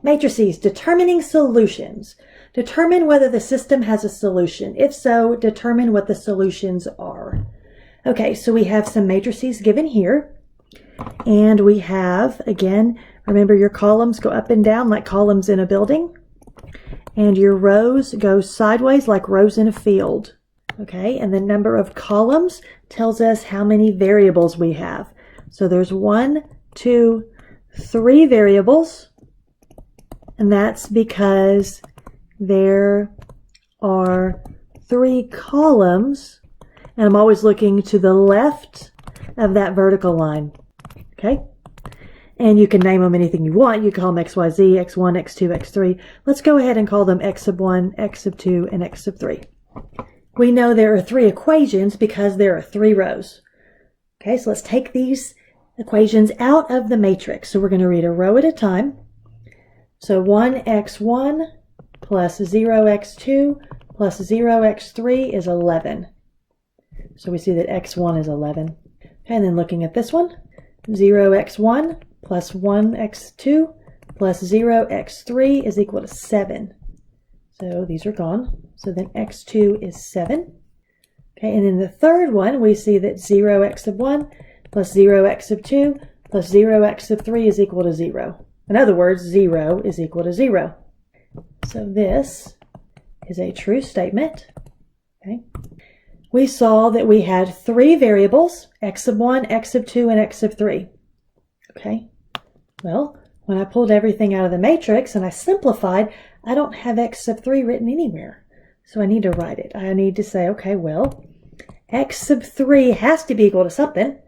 Matrices, determining solutions. Determine whether the system has a solution. If so, determine what the solutions are. Okay, so we have some matrices given here. And we have, again, remember your columns go up and down like columns in a building. And your rows go sideways like rows in a field. Okay, and the number of columns tells us how many variables we have. So there's 1, 2, 3 variables. And that's because there are 3 columns. And I'm always looking to the left of that vertical line. Okay? And you can name them anything you want. You can call them X, Y, Z, X1, X2, X3. Let's go ahead and call them X sub 1, X sub 2, and X sub 3. We know there are 3 equations because there are 3 rows. Okay, so let's take these equations out of the matrix. So we're going to read a row at a time. So 1x1 plus 0x2 plus 0x3 is 11. So we see that x1 is 11. Okay, and then looking at this one, 0x1 plus 1x2 plus 0x3 is equal to 7. So these are gone. So then x2 is 7. Okay, and in the third one, we see that 0x sub 1 plus 0x sub 2 plus 0x sub 3 is equal to 0. In other words, 0 is equal to 0. So this is a true statement. Okay. We saw that we had 3 variables, x sub 1, x sub 2, and x sub 3. Okay. Well, when I pulled everything out of the matrix and I simplified, I don't have x sub 3 written anywhere. So I need to write it. I need to say, okay, well, x sub 3 has to be equal to something.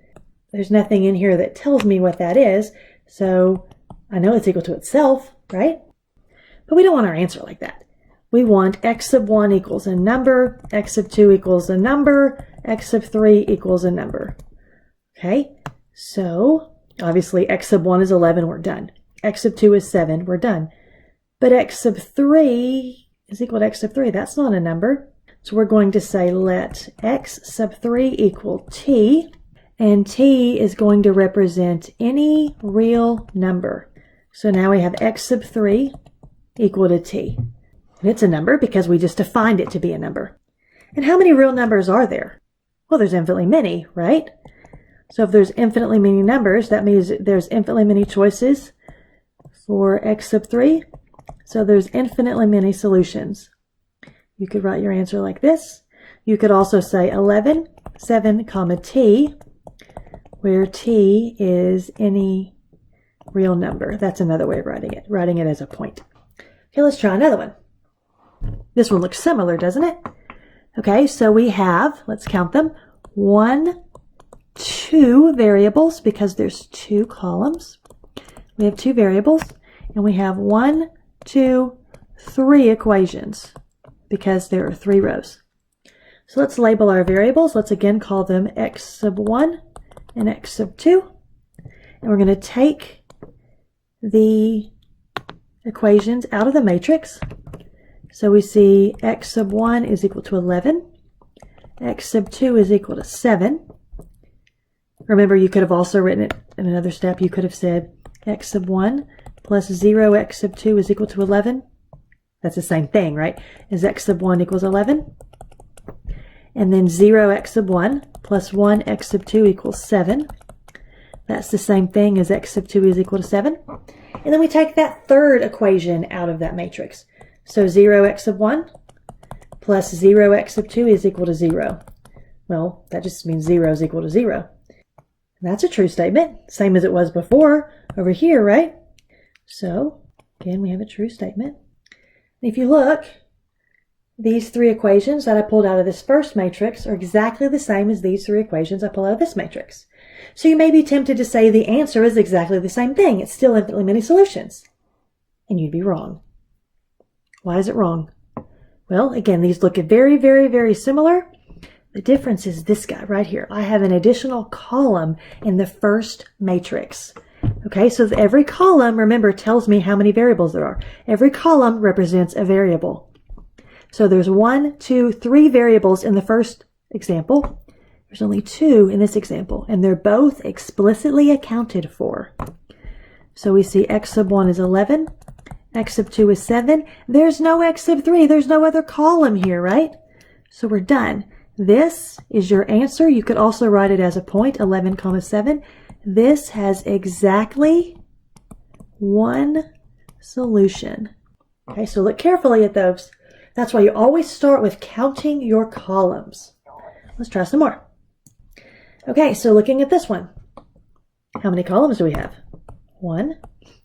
There's nothing in here that tells me what that is. So I know it's equal to itself, right? But we don't want our answer like that. We want x sub 1 equals a number, x sub 2 equals a number, x sub 3 equals a number. Okay, so obviously x sub 1 is 11, we're done. X sub 2 is 7, we're done. But x sub 3 is equal to x sub 3. That's not a number. So we're going to say let x sub 3 equal t. And t is going to represent any real number. So now we have x sub 3 equal to t. And it's a number because we just defined it to be a number. And how many real numbers are there? Well, there's infinitely many, right? So if there's infinitely many numbers, that means there's infinitely many choices for x sub 3. So there's infinitely many solutions. You could write your answer like this. You could also say 11, 7, comma t, where t is any real number. That's another way of writing it as a point. Okay, let's try another one. This one looks similar, doesn't it? Okay, so we have, let's count them, 1, 2 variables because there's 2 columns. We have 2 variables, and we have 1, 2, 3 equations because there are 3 rows. So let's label our variables. Let's again call them x sub 1 and x sub 2. And we're going to take the equations out of the matrix. So we see x sub 1 is equal to 11. X sub 2 is equal to 7. Remember, you could have also written it in another step. You could have said x sub 1 plus 0x sub 2 is equal to 11. That's the same thing, right? Is x sub 1 equals 11? And then 0x sub 1 plus 1x sub 2 equals 7. That's the same thing as x sub 2 is equal to 7. And then we take that third equation out of that matrix. So 0x sub 1 plus 0x sub 2 is equal to 0. Well, that just means 0 is equal to 0. And that's a true statement, same as it was before over here, right? So, again, we have a true statement. And if you look, these 3 equations that I pulled out of this first matrix are exactly the same as these 3 equations I pulled out of this matrix. So you may be tempted to say the answer is exactly the same thing. It's still infinitely many solutions. And you'd be wrong. Why is it wrong? Well, again, these look very, very, very similar. The difference is this guy right here. I have an additional column in the first matrix. Okay, so every column, remember, tells me how many variables there are. Every column represents a variable. So there's 1, 2, 3 variables in the first example. There's only 2 in this example, and they're both explicitly accounted for. So we see x sub 1 is 11, X sub 2 is 7. There's no X sub 3. There's no other column here, right? So we're done. This is your answer. You could also write it as a point, 11, 7. This has exactly one solution. Okay, so look carefully at those. That's why you always start with counting your columns. Let's try some more. Okay, so looking at this one. How many columns do we have? 1,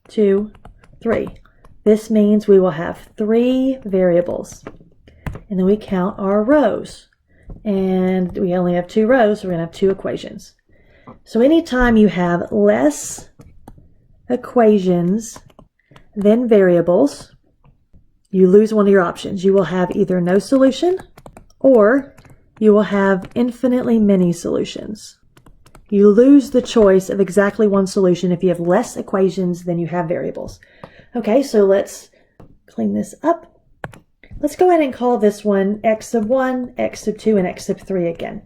2, 3. This means we will have 3 variables. And then we count our rows. And we only have 2 rows, so we're going to have 2 equations. So anytime you have less equations than variables, you lose one of your options. You will have either no solution or you will have infinitely many solutions. You lose the choice of exactly one solution if you have less equations than you have variables. Okay, so let's clean this up. Let's go ahead and call this one x sub 1, x sub 2, and x sub 3 again.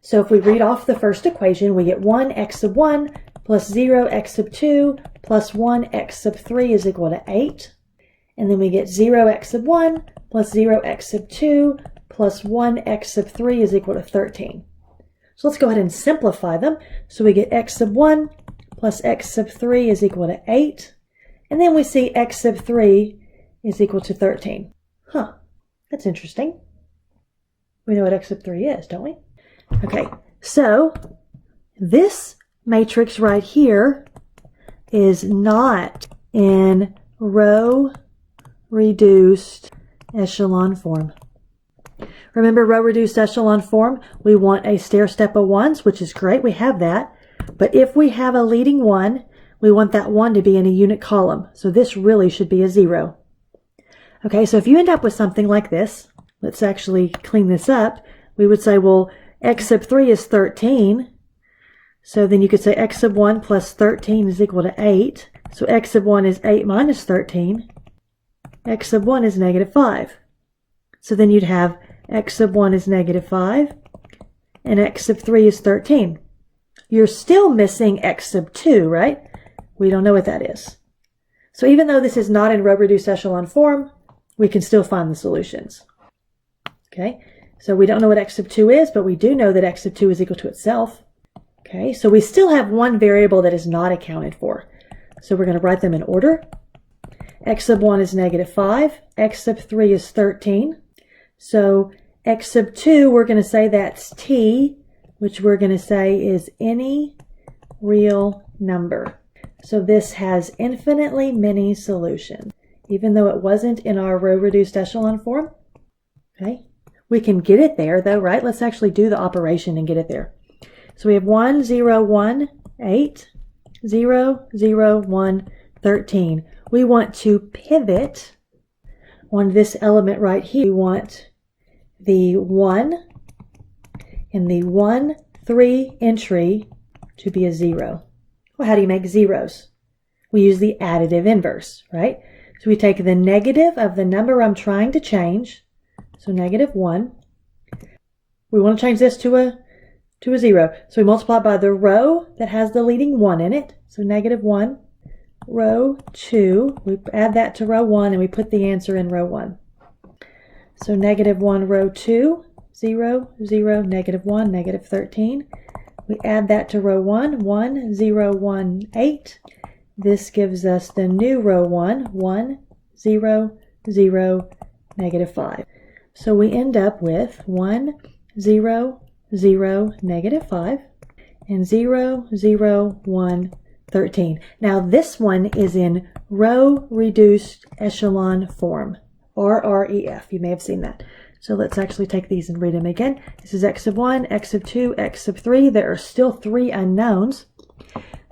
So if we read off the first equation, we get 1 x sub 1 plus 0 x sub 2 plus 1 x sub 3 is equal to 8. And then we get 0 x sub 1 plus 0 x sub 2 plus 1 x sub 3 is equal to 13. So let's go ahead and simplify them. So we get x sub 1 plus x sub 3 is equal to 8. And then we see x sub 3 is equal to 13. Huh, that's interesting. We know what x sub 3 is, don't we? Okay, so this matrix right here is not in row reduced echelon form. Remember row reduced echelon form? We want a stair step of 1s, which is great. We have that. But if we have a leading 1, we want that 1 to be in a unit column. So this really should be a 0. Okay, so if you end up with something like this, let's actually clean this up. We would say, well, x sub 3 is 13. So then you could say x sub 1 plus 13 is equal to 8. So x sub 1 is 8 minus 13. X sub 1 is negative 5. So then you'd have x sub 1 is negative 5, and x sub 3 is 13. You're still missing x sub 2, right? We don't know what that is. So even though this is not in row reduced echelon form, we can still find the solutions. Okay, so we don't know what x sub 2 is, but we do know that x sub 2 is equal to itself. Okay, so we still have one variable that is not accounted for. So we're going to write them in order. X sub 1 is negative 5. X sub 3 is 13. So x sub 2, we're going to say that's t, which we're going to say is any real number. So this has infinitely many solutions, even though it wasn't in our row reduced echelon form. Okay, we can get it there though, right? Let's actually do the operation and get it there. So we have 1, 0, 1, 8, 0, 0, 1, 13. We want to pivot on this element right here. We want the 1 in the 1, 3 entry to be a 0. Well, how do you make zeros? We use the additive inverse, right? So we take the negative of the number I'm trying to change, so negative 1. We want to change this to a 0. So we multiply by the row that has the leading 1 in it, so negative 1. Row 2, we add that to row 1 and we put the answer in row 1. So negative 1 row 2, 0, 0, negative 1, negative 13. We add that to row 1, 1, 0, 1, 8. This gives us the new row 1, 1, 0, 0, negative 5. So we end up with 1, 0, 0, negative 5, and 0, 0, 1, 13. Now this one is in row reduced echelon form, RREF. You may have seen that. So let's actually take these and read them again. This is x sub 1, x sub 2, x sub 3. There are still 3 unknowns.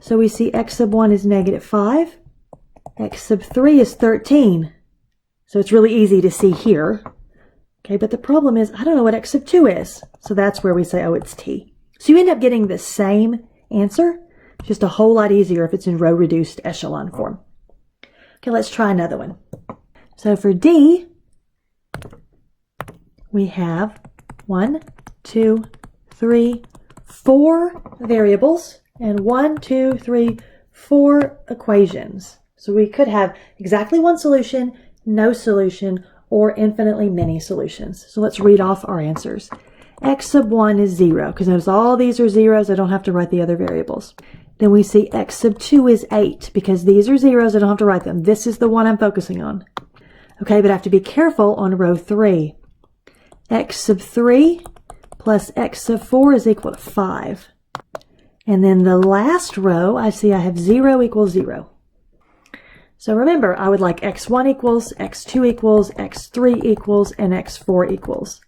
So we see x sub 1 is negative 5. X sub 3 is 13. So it's really easy to see here. Okay, but the problem is I don't know what x sub 2 is. So that's where we say, oh, it's t. So you end up getting the same answer, just a whole lot easier if it's in row reduced echelon form. Okay, let's try another one. So for D, we have 1, 2, 3, 4 variables and 1, 2, 3, 4 equations. So we could have exactly one solution, no solution, or infinitely many solutions. So let's read off our answers. X sub 1 is 0, because notice all these are zeros. I don't have to write the other variables. Then we see X sub 2 is 8, because these are zeros. I don't have to write them. This is the one I'm focusing on. Okay, but I have to be careful on row 3. X sub 3 plus X sub 4 is equal to 5. And then the last row, I see I have 0 equals 0. So remember, I would like x1 equals, x2 equals, x3 equals, and x4 equals.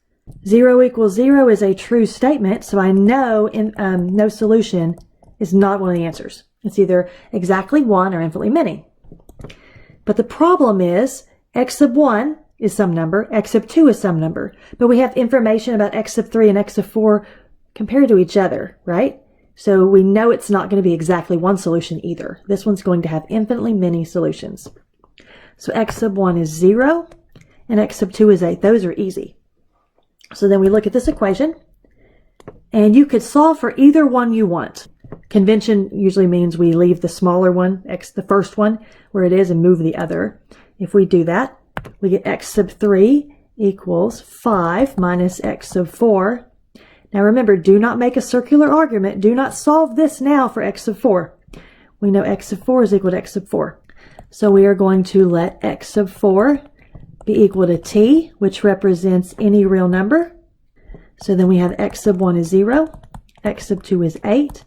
0 equals 0 is a true statement, so I know no solution is not one of the answers. It's either exactly 1 or infinitely many. But the problem is x sub 1 is some number, x sub 2 is some number, but we have information about x sub 3 and x sub 4 compared to each other, right? So we know it's not going to be exactly one solution either. This one's going to have infinitely many solutions. So x sub 1 is 0 and x sub 2 is 8. Those are easy. So then we look at this equation and you could solve for either one you want. Convention usually means we leave the smaller one, the first one, where it is and move the other. If we do that, we get x sub 3 equals 5 minus x sub 4. Now remember, do not make a circular argument. Do not solve this now for x sub 4. We know x sub 4 is equal to x sub 4. So we are going to let x sub 4 be equal to t, which represents any real number. So then we have x sub 1 is 0, x sub 2 is 8,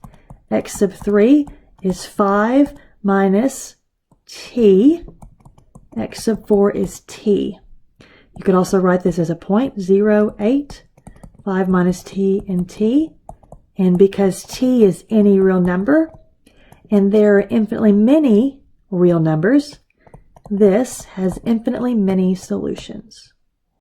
x sub 3 is 5 minus t, x sub 4 is t. You could also write this as a point, 0, 8. 5 minus t and t, and because t is any real number and there are infinitely many real numbers, this has infinitely many solutions.